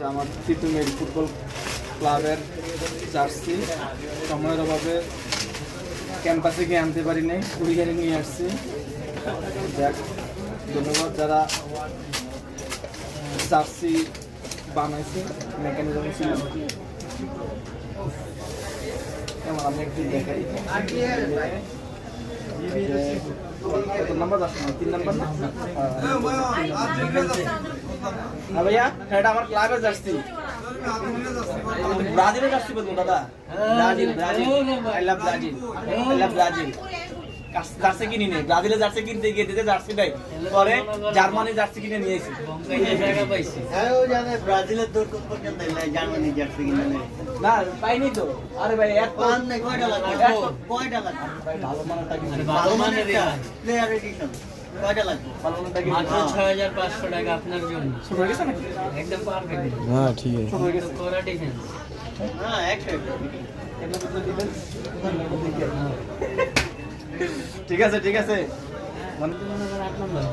আমার তিতুমির ফুটবল ক্লাবের জার্সি সময়ের অভাবে ক্যাম্পাসে গিয়ে আনতে পারি নাই, কুড়িয়ারে নিয়ে আসছি। দেখ, ধন্যবাদ যারা জার্সি বানাইছে, মেকানিজম ছিল। আমি একটু দেখাই, কত নাম্বার আছে? 3 নাম্বার না? হ্যাঁ ভাইয়া, এটা আমার ক্লাবের জার্সি। ব্রাজিলের জার্সি বলবো দাদা, Brazil Brazil, I love Brazil, I love Brazil. Jersey কিনি নেই, ব্রাজিলের জার্সি কিনতে গিয়ে দিতে জার্সি নাই, পরে জার্মানি জার্সি কিনে নিয়েছি। ব্রাজিলের দৌড় পর্যন্ত জার্মানি জার্সি কিনে নেই না পাইনি তো। আরে ভাই এক কয়টা লাগবে? ভালো মানেরটা কি? ভালো মানের প্লেয়ার এডিশন কয়টা লাগবে? ভালো মানেরটা কি? মাত্র 6500 টাকা আপনার জন্য। ছোট হয়ে গেছে নাকি? একদম পারফেক্ট। হ্যাঁ ঠিক আছে। ছোট হয়ে গেছে। কোরা ডিফেন্স। হ্যাঁ একশো ঠিক আছে ঠিক আছে। 8 নম্বর।